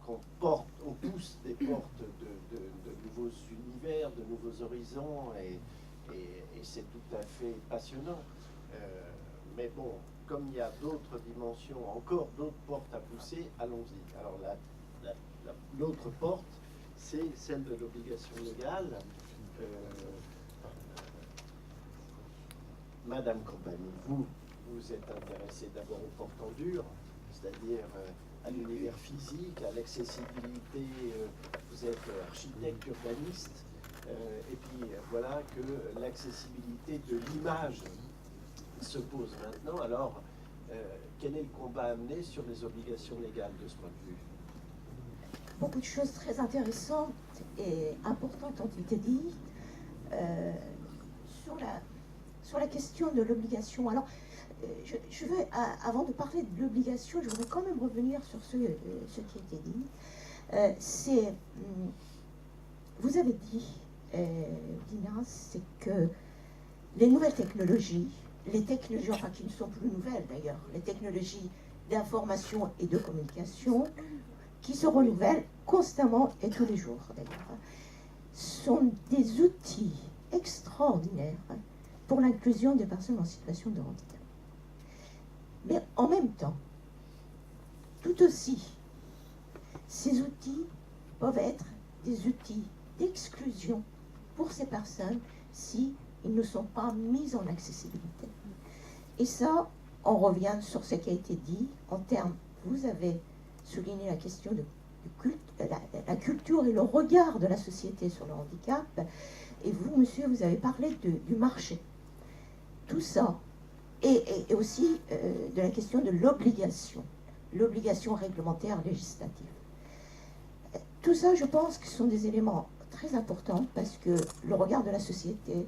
qu'on porte, on pousse des portes de nouveaux univers, de nouveaux horizons, et c'est tout à fait passionnant. Mais bon, comme il y a d'autres dimensions, encore d'autres portes à pousser, allons-y. Alors l'autre porte, c'est celle de l'obligation légale. Madame Compagnie, vous êtes intéressée d'abord aux portes en dur, c'est-à-dire à l'univers physique, à l'accessibilité. Vous êtes architecte, urbaniste, et puis voilà que l'accessibilité de l'image se pose maintenant. Alors, quel est le combat à mener sur les obligations légales de ce point de vue? Beaucoup de choses très intéressantes et importantes ont été dites sur la question de l'obligation. Alors, je veux, avant de parler de l'obligation, je voudrais quand même revenir sur ce qui a été dit. Vous avez dit, Dina, c'est que les nouvelles technologies, enfin qui ne sont plus nouvelles d'ailleurs, les technologies d'information et de communication, qui se renouvellent constamment et tous les jours d'ailleurs, sont des outils extraordinaires pour l'inclusion des personnes en situation de handicap. Mais en même temps, tout aussi, ces outils peuvent être des outils d'exclusion pour ces personnes si ils ne sont pas mis en accessibilité. Et ça, on revient sur ce qui a été dit en termes, vous avez souligné la question de la culture et le regard de la société sur le handicap, et vous, monsieur, vous avez parlé du marché. Tout ça, et aussi de la question de l'obligation réglementaire législative. Tout ça, je pense que ce sont des éléments très importants parce que le regard de la société,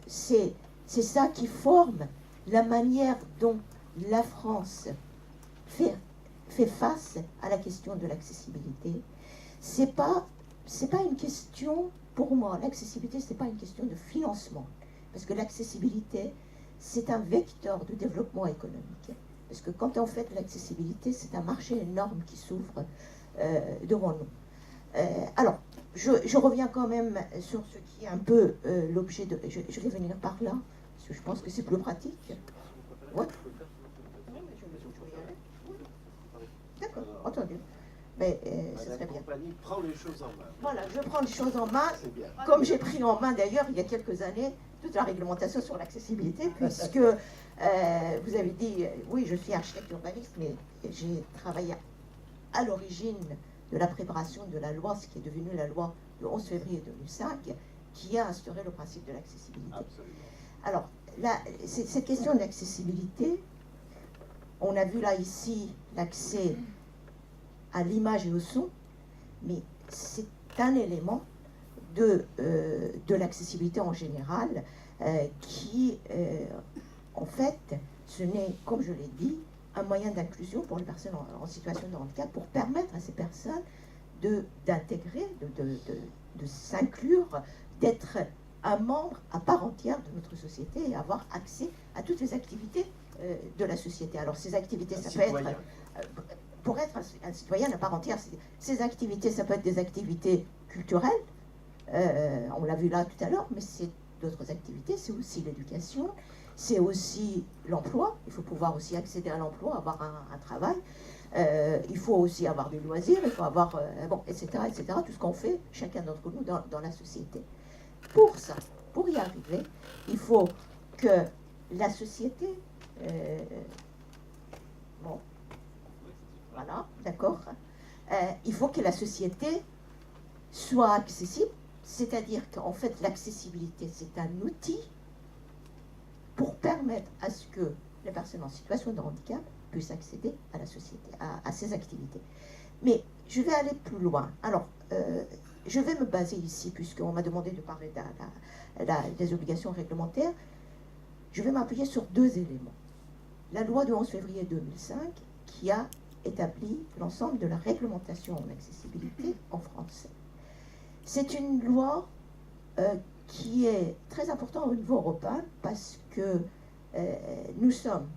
c'est ça qui forme la manière dont la France fait face à la question de l'accessibilité. C'est pas une question, pour moi, l'accessibilité, c'est pas une question de financement. Parce que l'accessibilité, c'est un vecteur de développement économique. Parce que quand on fait de l'accessibilité, c'est un marché énorme qui s'ouvre devant nous. Alors, je reviens quand même sur ce qui est un peu l'objet de... Je vais venir par là, parce que je pense que c'est plus pratique. Ouais. D'accord, entendu. Mais c'est très bien. Compagnie prend les choses en main. Voilà, je prends les choses en main, bien. comme j'ai pris en main d'ailleurs il y a quelques années toute la réglementation sur l'accessibilité, puisque vous avez dit, oui, je suis architecte urbaniste, mais j'ai travaillé à l'origine de la préparation de la loi, ce qui est devenu la loi du 11 février 2005, qui a instauré le principe de l'accessibilité. Absolument. Alors, là, cette question de l'accessibilité, on a vu là ici l'accès à l'image et au son, mais c'est un élément de l'accessibilité en général qui, en fait, ce n'est, comme je l'ai dit, un moyen d'inclusion pour les personnes en situation de handicap, pour permettre à ces personnes d'intégrer, de s'inclure, d'être un membre à part entière de notre société et avoir accès à toutes les activités de la société. Alors ces activités, ça peut être, pour être un citoyen à part entière, ces activités, ça peut être des activités culturelles, on l'a vu là tout à l'heure, mais c'est d'autres activités, c'est aussi l'éducation, c'est aussi l'emploi, il faut pouvoir aussi accéder à l'emploi, avoir un travail, il faut aussi avoir des loisirs, il faut avoir, bon, etc., tout ce qu'on fait, chacun d'entre nous, dans la société. Pour ça, pour y arriver, il faut que la société, bon, voilà, d'accord, il faut que la société soit accessible, c'est-à-dire qu'en fait l'accessibilité c'est un outil pour permettre à ce que les personnes en situation de handicap puissent accéder à la société, à ces activités. Mais je vais aller plus loin. Alors, je vais me baser ici, puisqu'on m'a demandé de parler des obligations réglementaires, je vais m'appuyer sur deux éléments. La loi du 11 février 2005 qui a établi l'ensemble de la réglementation en accessibilité en France. C'est une loi qui est très importante au niveau européen parce que nous sommes,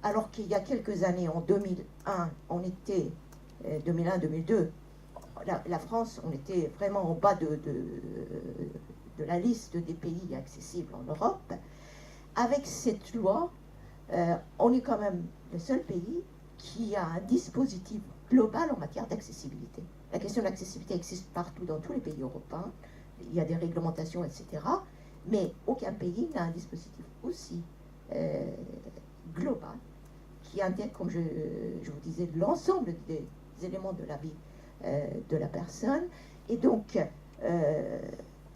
alors qu'il y a quelques années, en 2001, on était 2001-2002, la France, on était vraiment en bas de la liste des pays accessibles en Europe. Avec cette loi, on est quand même le seul pays qui a un dispositif global en matière d'accessibilité. La question de l'accessibilité existe partout dans tous les pays européens. Il y a des réglementations, etc. Mais aucun pays n'a un dispositif aussi global qui intègre, comme je vous disais, l'ensemble des éléments de la vie de la personne. Et donc,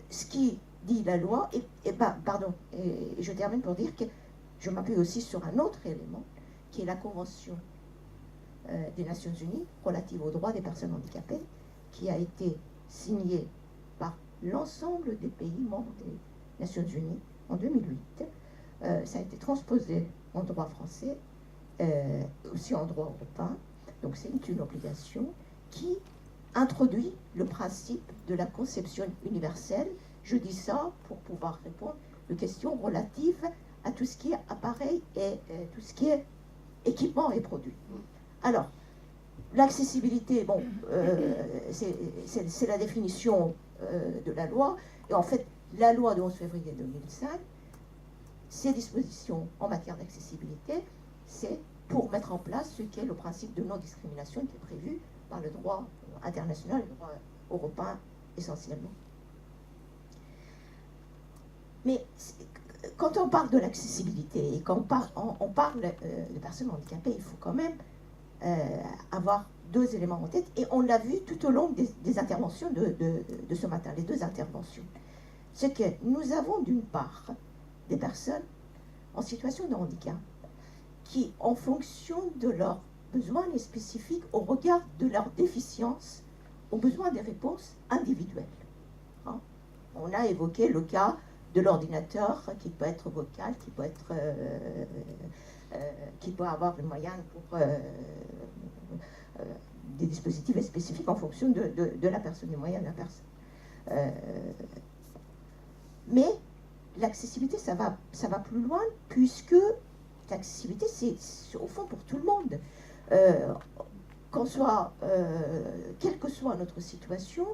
ce qui dit la loi, et je termine pour dire que je m'appuie aussi sur un autre élément, qui est la Convention des Nations Unies relative aux droits des personnes handicapées, qui a été signée par l'ensemble des pays membres des Nations Unies en 2008. Ça a été transposé en droit français, aussi en droit européen. Donc c'est une obligation qui introduit le principe de la conception universelle. Je dis ça pour pouvoir répondre aux questions relatives à tout ce qui est appareil et tout ce qui est équipement et produit. Alors, l'accessibilité, bon, c'est la définition de la loi. Et en fait, la loi du 11 février 2005, ses dispositions en matière d'accessibilité, c'est pour mettre en place ce qu'est le principe de non-discrimination qui est prévu par le droit international et le droit européen essentiellement. Mais quand on parle de l'accessibilité et quand on parle de personnes handicapées, il faut quand même avoir deux éléments en tête, et on l'a vu tout au long des interventions de ce matin, les deux interventions. C'est que nous avons d'une part des personnes en situation de handicap qui, en fonction de leurs besoins spécifiques, au regard de leurs déficiences, ont besoin des réponses individuelles. Hein? On a évoqué le cas de l'ordinateur qui peut être vocal, qui peut avoir des moyens pour des dispositifs spécifiques en fonction de la personne, des moyens de la personne. Mais l'accessibilité, ça va plus loin, puisque l'accessibilité, c'est au fond pour tout le monde. Quelle que soit notre situation,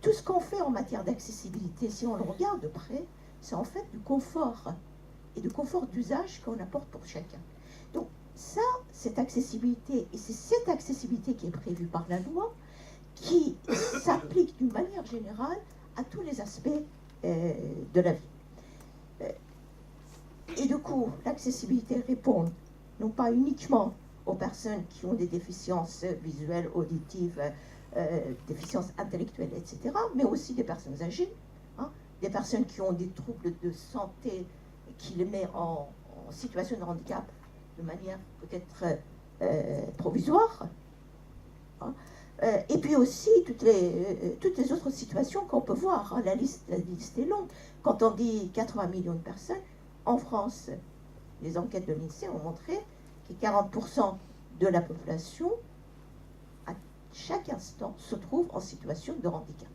tout ce qu'on fait en matière d'accessibilité, si on le regarde de près, c'est en fait du confort et du confort d'usage qu'on apporte pour chacun. Donc ça, cette accessibilité, et c'est cette accessibilité qui est prévue par la loi, qui s'applique d'une manière générale à tous les aspects de la vie. Et du coup, l'accessibilité répond non pas uniquement aux personnes qui ont des déficiences visuelles, auditives, déficiences intellectuelles, etc., mais aussi des personnes âgées, hein, des personnes qui ont des troubles de santé qui les met en situation de handicap de manière peut-être provisoire, hein, et puis aussi toutes les autres situations qu'on peut voir, hein, la liste est longue. Quand on dit 80 millions de personnes, en France, les enquêtes de l'INSEE ont montré que 40% de la population, à chaque instant, se trouve en situation de handicap.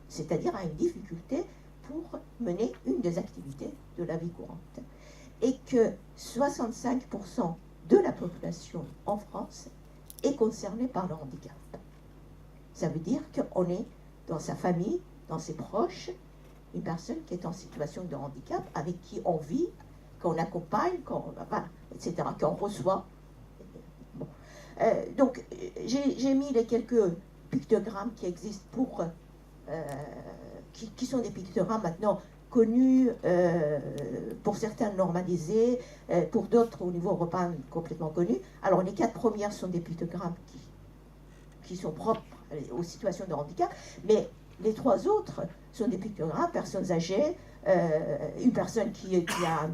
C'est-à-dire a une difficulté pour mener une des activités de la vie courante. Et que 65% de la population en France est concernée par le handicap. Ça veut dire qu'on est dans sa famille, dans ses proches, une personne qui est en situation de handicap, avec qui on vit, qu'on accompagne, etc., qu'on reçoit. Bon. Donc, j'ai mis les quelques pictogrammes qui existent pour... qui sont des pictogrammes maintenant connus, pour certains normalisés, pour d'autres au niveau européen complètement connus. Alors, les 4 premières sont des pictogrammes qui sont propres aux situations de handicap, mais les 3 autres sont des pictogrammes, personnes âgées, une personne qui a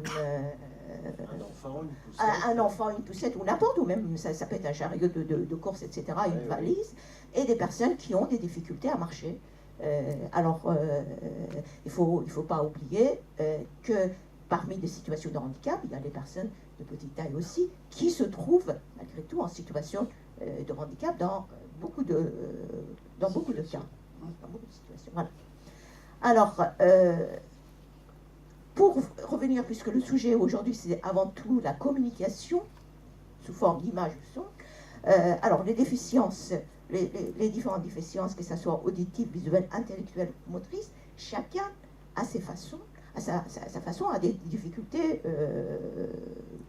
un enfant, une poussette, ou n'importe, ou même ça peut être un chariot de course, etc., une valise, et des personnes qui ont des difficultés à marcher. Il faut pas oublier que parmi les situations de handicap, il y a des personnes de petite taille aussi qui se trouvent malgré tout en situation de handicap dans beaucoup de cas. Dans beaucoup de situations. Voilà. Alors, pour revenir, puisque le sujet aujourd'hui c'est avant tout la communication sous forme d'image ou son, Alors, les déficiences, les différentes déficiences, que ce soit auditives, visuelles, intellectuelles, motrices, chacun a ses façons, sa façon, a des difficultés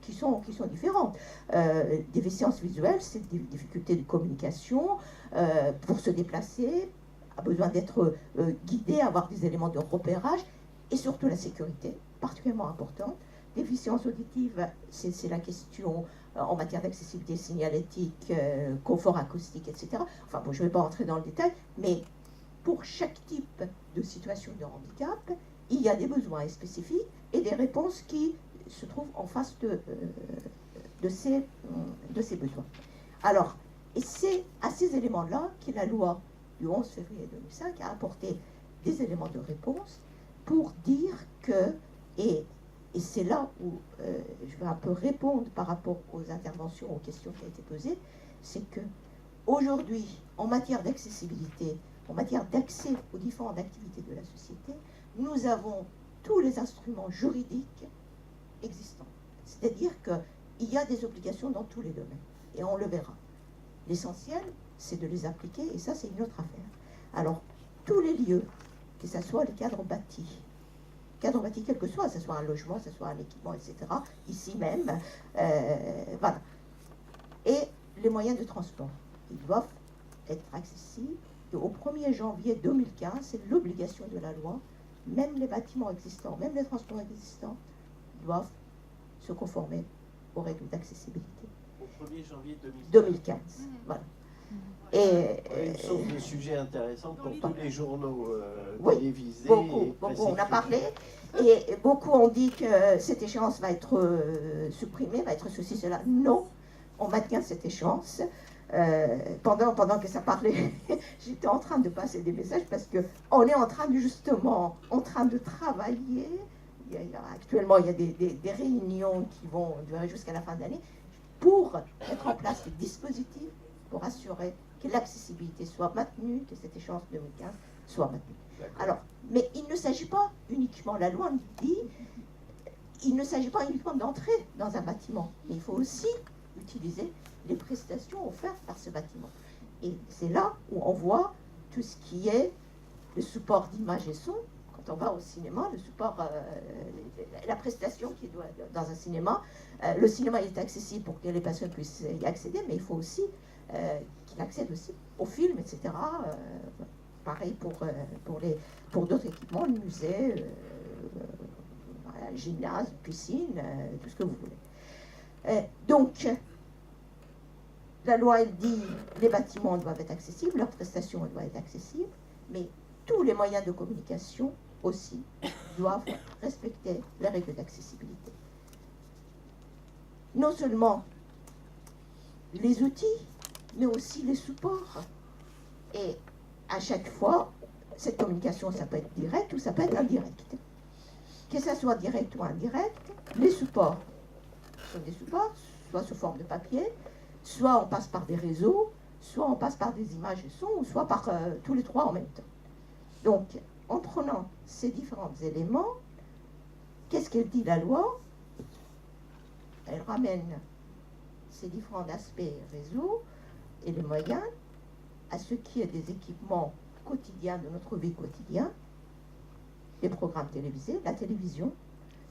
qui sont différentes. Déficience visuelle, c'est des difficultés de communication, pour se déplacer, a besoin d'être guidé, avoir des éléments de repérage, et surtout la sécurité, particulièrement importante. Déficience auditive, c'est la question en matière d'accessibilité signalétique, confort acoustique, etc. Enfin, bon, je ne vais pas rentrer dans le détail, mais pour chaque type de situation de handicap, il y a des besoins spécifiques et des réponses qui se trouvent en face de ces besoins. Alors, et c'est à ces éléments-là que la loi du 11 février 2005 a apporté des éléments de réponse pour dire que, et c'est là où je vais un peu répondre par rapport aux interventions, aux questions qui ont été posées, c'est que aujourd'hui, en matière d'accessibilité, en matière d'accès aux différentes activités de la société, nous avons tous les instruments juridiques existants. C'est-à-dire qu'il y a des obligations dans tous les domaines, et on le verra. L'essentiel, c'est de les appliquer, et ça, c'est une autre affaire. Alors, tous les lieux, que ce soit les cadres bâtis, quel que soit, ce soit un logement, ce soit un équipement, etc., ici même, voilà. Et les moyens de transport, ils doivent être accessibles. Et au 1er janvier 2015, c'est l'obligation de la loi, même les bâtiments existants, même les transports existants, doivent se conformer aux règles d'accessibilité. Au 1er janvier 2015, voilà. Et une source de sujets intéressants pour tous les journaux télévisés. Beaucoup, on a parlé, et beaucoup ont dit que cette échéance va être supprimée, va être ceci, cela. Non, on maintient cette échéance. Pendant que ça parlait, j'étais en train de passer des messages parce qu'on est en train de travailler. Actuellement, il y a des réunions qui vont durer jusqu'à la fin de l'année pour mettre en place des dispositifs pour assurer que l'accessibilité soit maintenue, que cette échéance 2015 soit maintenue. Alors, mais il ne s'agit pas uniquement, la loi dit, il ne s'agit pas uniquement d'entrer dans un bâtiment, mais il faut aussi utiliser les prestations offertes par ce bâtiment. Et c'est là où on voit tout ce qui est le support d'image et son. Quand on va au cinéma, le support, la prestation qui doit dans un cinéma, le cinéma est accessible pour que les personnes puissent y accéder, mais il faut aussi qu'il accède aussi aux films, etc. Pareil pour d'autres équipements, le musée, le gymnase, piscine, tout ce que vous voulez. Donc, la loi, elle dit les bâtiments doivent être accessibles, leurs prestations doivent être accessibles, mais tous les moyens de communication aussi doivent respecter les règles d'accessibilité. Non seulement les outils, mais aussi les supports. Et à chaque fois, cette communication, ça peut être direct ou ça peut être indirect. Que ça soit direct ou indirect, les supports sont des supports, soit sous forme de papier, soit on passe par des réseaux, soit on passe par des images et sons, ou soit par tous les trois en même temps. Donc, en prenant ces différents éléments, qu'est-ce qu'elle dit la loi? Elle ramène ces différents aspects réseau et les moyens à ce qui est des équipements quotidiens de notre vie quotidienne, les programmes télévisés, la télévision,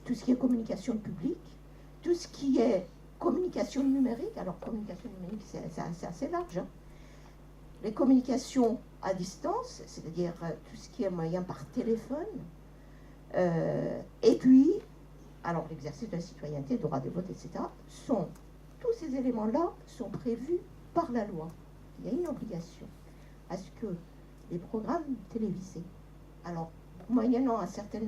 tout ce qui est communication publique, tout ce qui est communication numérique. Alors, communication numérique, c'est assez large. Hein. Les communications à distance, c'est-à-dire tout ce qui est moyen par téléphone, et puis, alors l'exercice de la citoyenneté, le droit de vote, etc., tous ces éléments-là sont prévus par la loi. Il y a une obligation à ce que les programmes télévisés, alors, moyennant un certain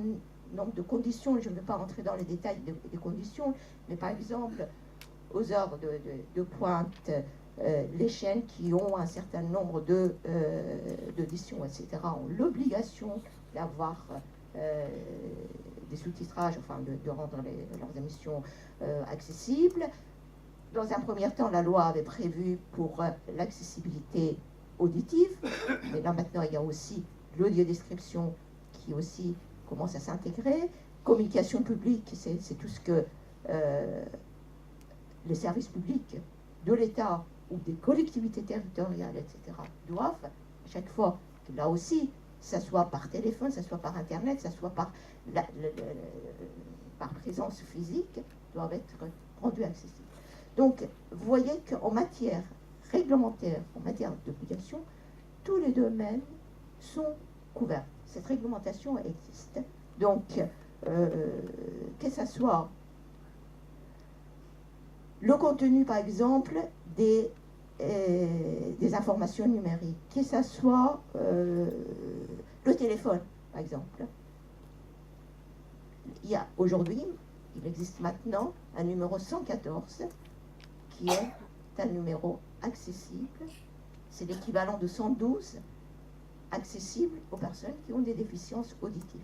nombre de conditions, je ne vais pas rentrer dans les détails des conditions, mais par exemple, aux heures de pointe, les chaînes qui ont un certain nombre d'auditions, etc., ont l'obligation d'avoir des sous-titrages, enfin de rendre leurs émissions accessibles. Dans un premier temps, la loi avait prévu pour l'accessibilité auditive, mais là maintenant il y a aussi l'audiodescription qui aussi commence à s'intégrer. Communication publique, c'est tout ce que les services publics de l'État ou des collectivités territoriales, etc., doivent, à chaque fois, que là aussi, ça soit par téléphone, ça soit par Internet, ça soit par, par présence physique, doivent être rendus accessibles. Donc, vous voyez qu'en matière réglementaire, en matière d'obligation, tous les domaines sont couverts. Cette réglementation existe. Donc, que ce soit le contenu, par exemple, des informations numériques, que ce soit le téléphone, par exemple. Il y a aujourd'hui, il existe maintenant un numéro 114 qui est un numéro accessible. C'est l'équivalent de 112 accessible aux personnes qui ont des déficiences auditives.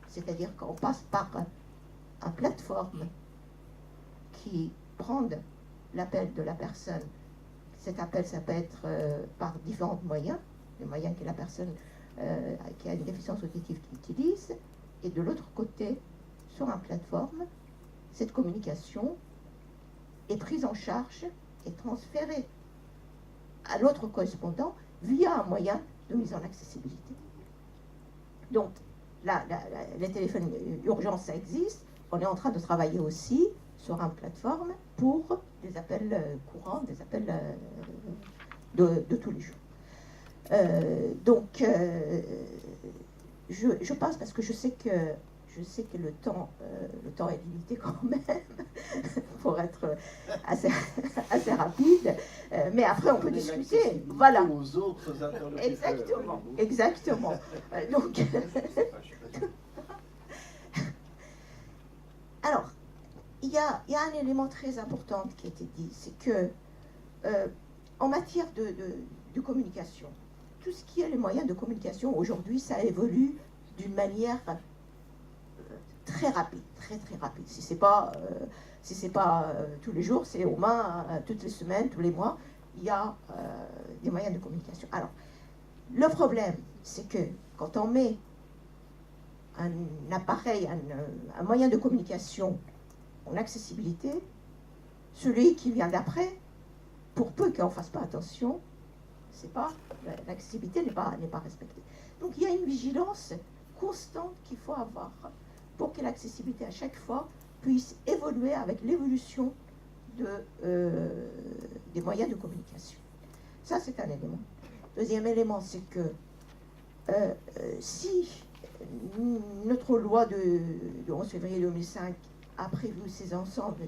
C'est-à-dire qu'on passe par une plateforme qui prend l'appel de la personne. Cet appel, ça peut être par différents moyens, les moyens que la personne qui a une déficience auditive utilise, et de l'autre côté, sur une plateforme, cette communication est prise en charge et transférée à l'autre correspondant via un moyen de mise en accessibilité. Donc, les téléphones urgents, ça existe. On est en train de travailler aussi sur une plateforme pour des appels courants, des appels de tous les jours. Je passe parce que je sais que le temps est limité quand même pour être assez rapide, mais après on peut discuter. Voilà. Aux autres interlocuteurs. Exactement, exactement. Donc, alors, il y a un élément très important qui a été dit, c'est que en matière de communication, tout ce qui est les moyens de communication aujourd'hui, ça évolue d'une manière très rapide, très rapide. Si c'est pas tous les jours, c'est au moins toutes les semaines, tous les mois, il y a des moyens de communication. Alors, le problème, c'est que quand on met un appareil, un moyen de communication en accessibilité, celui qui vient d'après, pour peu qu'on ne fasse pas attention, l'accessibilité n'est pas respectée. Donc il y a une vigilance constante qu'il faut avoir pour que l'accessibilité à chaque fois puisse évoluer avec l'évolution des moyens de communication. Ça, c'est un élément. Deuxième élément, c'est que si notre loi de 11 février 2005 a prévu ces ensembles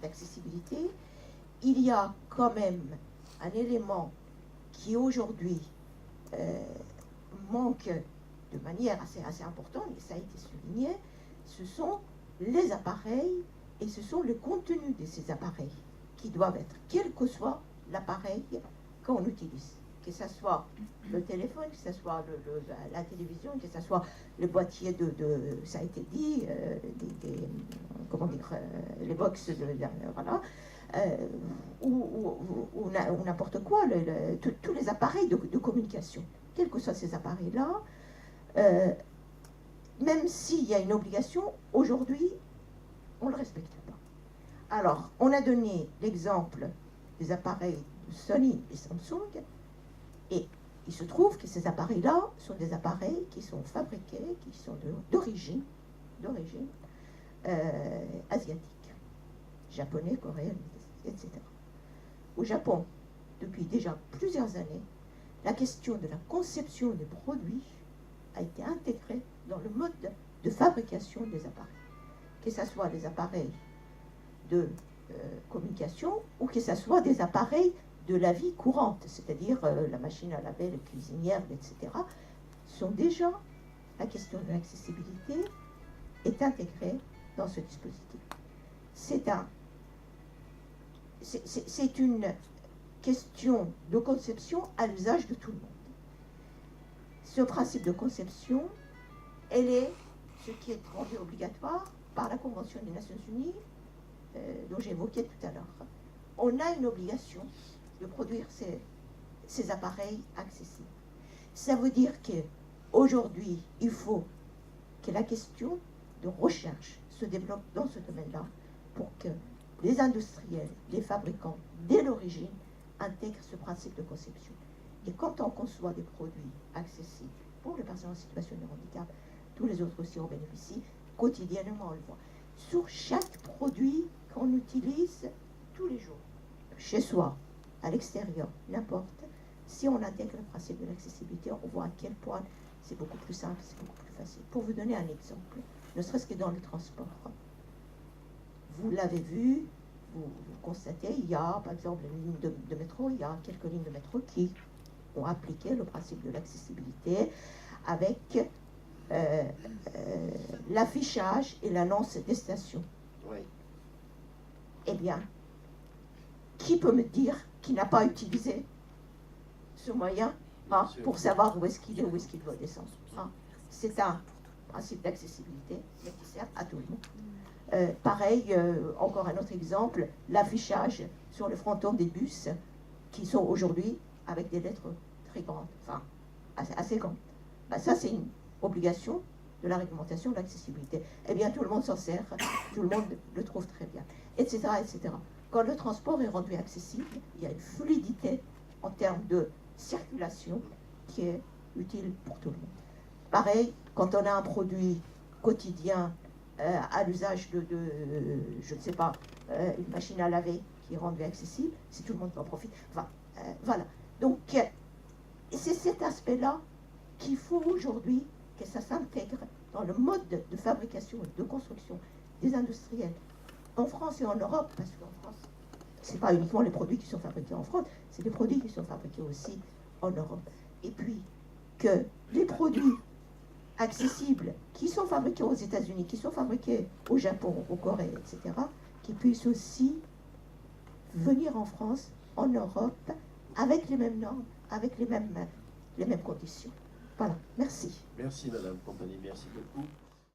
d'accessibilité, il y a quand même un élément qui aujourd'hui manque de manière assez importante, et ça a été souligné, ce sont les appareils et ce sont le contenu de ces appareils qui doivent être, quel que soit l'appareil qu'on utilise. Que ce soit le téléphone, que ce soit la télévision, que ce soit le boîtier ça a été dit, comment dire, les box, voilà, ou n'importe quoi, tous les appareils de communication, quels que soient ces appareils-là, même s'il y a une obligation, aujourd'hui, on ne le respecte pas. Alors, on a donné l'exemple des appareils de Sony et Samsung, et il se trouve que ces appareils-là sont des appareils qui sont fabriqués, qui sont d'origine asiatique, japonais, coréen, etc. Au Japon, depuis déjà plusieurs années, la question de la conception des produits a été intégrée dans le mode de fabrication des appareils. Que ce soit des appareils de communication ou que ce soit des appareils de la vie courante, c'est-à-dire la machine à laver, les cuisinières, etc., sont déjà, la question de l'accessibilité est intégrée dans ce dispositif. C'est une question de conception à l'usage de tout le monde. Ce principe de conception, elle est ce qui est rendu obligatoire par la Convention des Nations Unies, dont j'ai évoqué tout à l'heure. On a une obligation de produire ces appareils accessibles. Ça veut dire qu'aujourd'hui, il faut que la question de recherche se développe dans ce domaine-là pour que les industriels, les fabricants, dès l'origine, intègre ce principe de conception. Et quand on conçoit des produits accessibles pour les personnes en situation de handicap, tous les autres aussi en bénéficient, quotidiennement on le voit. Sur chaque produit qu'on utilise tous les jours, chez soi, à l'extérieur, n'importe, si on intègre le principe de l'accessibilité, on voit à quel point c'est beaucoup plus simple, c'est beaucoup plus facile. Pour vous donner un exemple, ne serait-ce que dans le transport, vous l'avez vu, vous constatez, il y a par exemple une ligne de métro, il y a quelques lignes de métro qui ont appliqué le principe de l'accessibilité avec l'affichage et l'annonce des stations. Oui. Eh bien, qui peut me dire qu'il n'a pas utilisé ce moyen pour savoir où est-ce qu'il est, où est-ce qu'il doit descendre. C'est un principe d'accessibilité, mais qui sert à tout le monde. Pareil, encore un autre exemple, l'affichage sur le fronton des bus qui sont aujourd'hui avec des lettres très grandes, enfin assez grandes. Ben, ça, c'est une obligation de la réglementation de l'accessibilité. Eh bien, tout le monde s'en sert, tout le monde le trouve très bien, etc., etc. Quand le transport est rendu accessible, il y a une fluidité en termes de circulation qui est utile pour tout le monde. Pareil, quand on a un produit quotidien à l'usage de je ne sais pas, une machine à laver qui est rendue accessible, si tout le monde en profite. Enfin, voilà. Donc, c'est cet aspect-là qu'il faut aujourd'hui que ça s'intègre dans le mode de fabrication et de construction des industriels en France et en Europe, parce qu'en France, ce n'est pas uniquement les produits qui sont fabriqués en France, c'est des produits qui sont fabriqués aussi en Europe. Et puis, que les produits accessibles qui sont fabriqués aux États-Unis, qui sont fabriqués au Japon, au Corée, etc., qui puissent aussi venir en France, en Europe, avec les mêmes normes, avec les mêmes conditions. Voilà, merci. Merci Madame Compagnie, merci beaucoup.